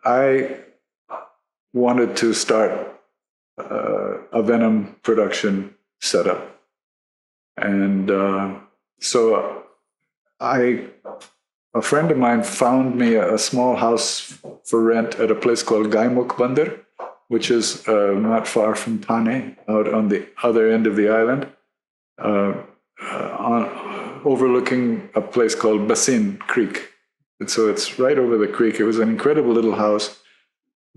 I wanted to start a venom production setup. And so a friend of mine found me a small house for rent at a place called Gaimuk Bandar, which is not far from Thane, out on the other end of the island, overlooking a place called Basin Creek. And so it's right over the creek. It was an incredible little house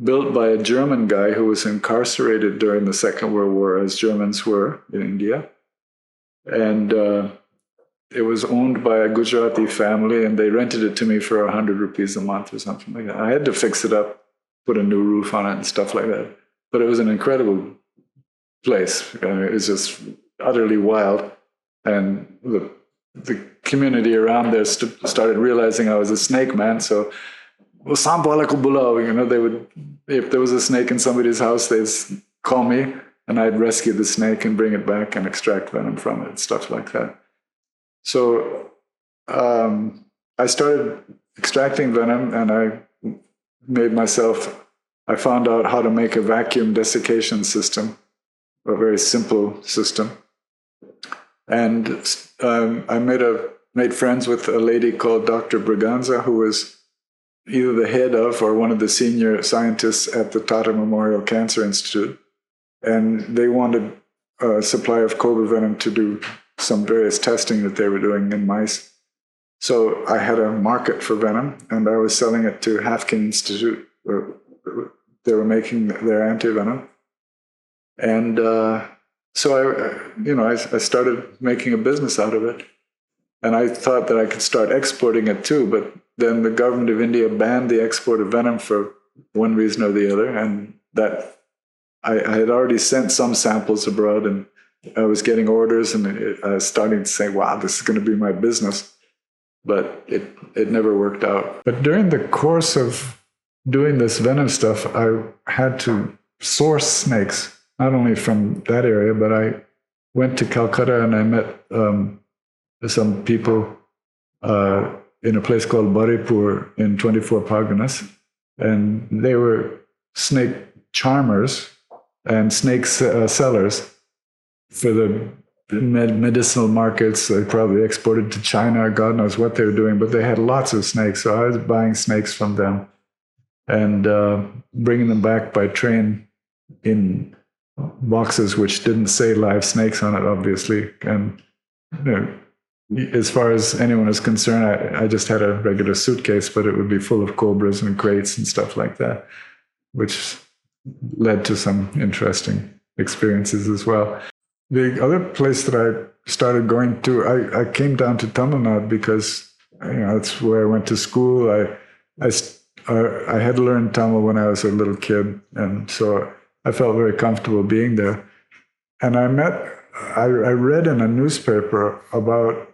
built by a German guy who was incarcerated during the Second World War, as Germans were in India. And it was owned by a Gujarati family, and they rented it to me for 100 rupees a month or something like that. I had to fix it up, put a new roof on it and stuff like that. But it was an incredible place. I mean, it was just utterly wild. And the community around there started realizing I was a snake man. So, they would, if there was a snake in somebody's house, they'd call me and I'd rescue the snake and bring it back and extract venom from it, stuff like that. So I started extracting venom, and I found out how to make a vacuum desiccation system, a very simple system. And I made friends with a lady called Dr. Braganza, who was either the head of or one of the senior scientists at the Tata Memorial Cancer Institute. And they wanted a supply of cobra venom to do some various testing that they were doing in mice. So I had a market for venom, and I was selling it to Haffkine Institute. They were making their antivenom. And so I started making a business out of it. And I thought that I could start exporting it too, but then the government of India banned the export of venom for one reason or the other. And that I had already sent some samples abroad, and I was getting orders, and I was starting to say, wow, this is going to be my business. But it never worked out. But during the course of doing this venom stuff, I had to source snakes, not only from that area, but I went to Calcutta and I met some people in a place called Baripur in 24 Parganas. And they were snake charmers and snake sellers for the medicinal markets. They probably exported to China, or God knows what they were doing, but they had lots of snakes. So I was buying snakes from them and bringing them back by train in boxes which didn't say live snakes on it, obviously. And as far as anyone is concerned, I just had a regular suitcase, but it would be full of cobras and crates and stuff like that, which led to some interesting experiences as well. The other place that I started going to, I came down to Tamil Nadu because that's where I went to school. I had learned Tamil when I was a little kid, and so I felt very comfortable being there. And I read in a newspaper about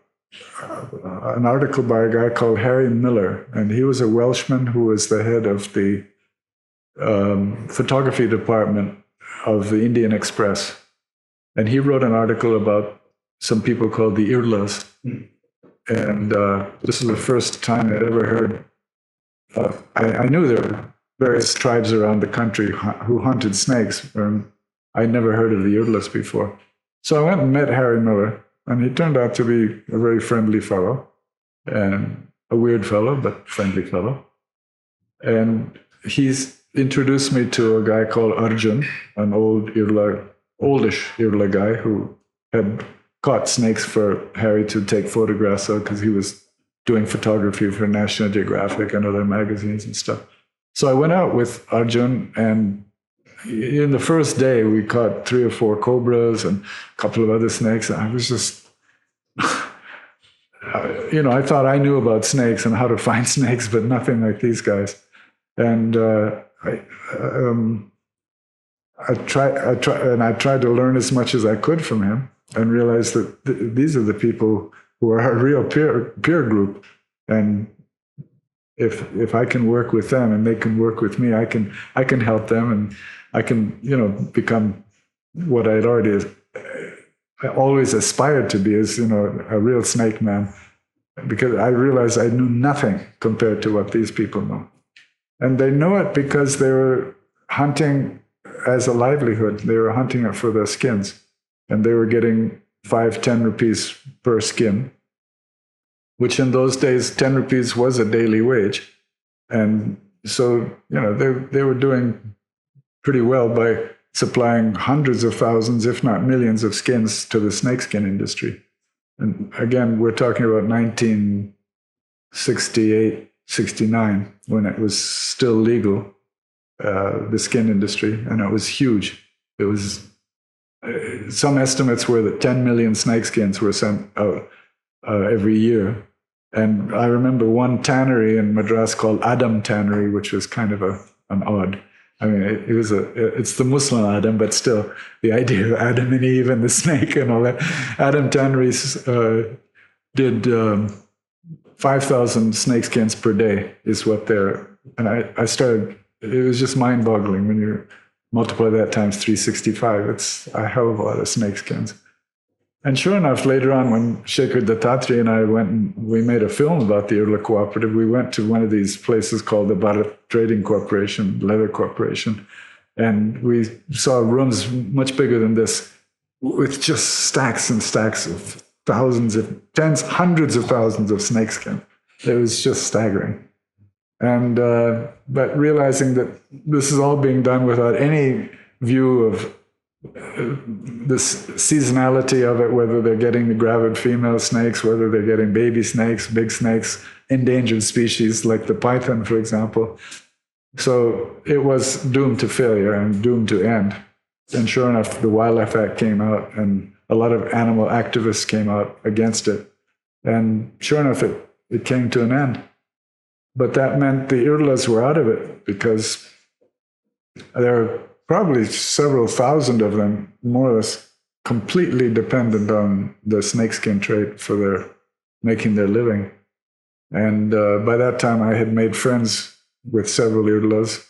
an article by a guy called Harry Miller, and he was a Welshman who was the head of the photography department of the Indian Express. And he wrote an article about some people called the Irulas. And this is the first time I'd ever heard I knew there were various tribes around the country who hunted snakes. I'd never heard of the Irulas before. So I went and met Harry Miller, and he turned out to be a very friendly fellow, and a weird fellow, but friendly fellow. And he's introduced me to a guy called Arjun, an oldish Irula guy who had caught snakes for Harry to take photographs of because he was doing photography for National Geographic and other magazines and stuff. So I went out with Arjun, and in the first day we caught 3 or 4 cobras and a couple of other snakes. And I was just, I thought I knew about snakes and how to find snakes, but nothing like these guys. And I tried to learn as much as I could from him, and realized that these are the people who are a real peer group. And if I can work with them and they can work with me, I can help them, and I can become what I'd always aspired to be, as a real snake man, because I realized I knew nothing compared to what these people know. And they knew it because they were hunting as a livelihood. They were hunting it for their skins. And they were getting 5-10 rupees per skin, which in those days, 10 rupees was a daily wage. And so, they were doing pretty well by supplying hundreds of thousands, if not millions of skins to the snakeskin industry. And again, we're talking about 1968, 69, when it was still legal, the skin industry, and it was huge. It was, some estimates were that 10 million snakeskins were sent out every year. And I remember one tannery in Madras called Adam Tannery, which was kind of an odd. I mean, it's the Muslim Adam, but still the idea of Adam and Eve and the snake and all that. Adam Tanneries did 5,000 snakeskins per day is what they're, and I started, it was just mind boggling when you multiply that times 365. It's a hell of a lot of snakeskins. And sure enough, later on, when Shekhar Dattatreya and I went and we made a film about the Irula Cooperative, we went to one of these places called the Bharat Trading Corporation, Leather Corporation, and we saw rooms much bigger than this with just stacks and stacks of thousands of, tens, hundreds of thousands of snakeskin. It was just staggering. And, but realizing that this is all being done without any view of this seasonality of it, whether they're getting the gravid female snakes, whether they're getting baby snakes, big snakes, endangered species like the python, for example. So it was doomed to failure and doomed to end. And sure enough, the Wildlife Act came out and a lot of animal activists came out against it. And sure enough, it came to an end. But that meant the Irulas were out of it because there are probably several thousand of them, more or less completely dependent on the snakeskin trade for making their living. And by that time, I had made friends with several Irulas.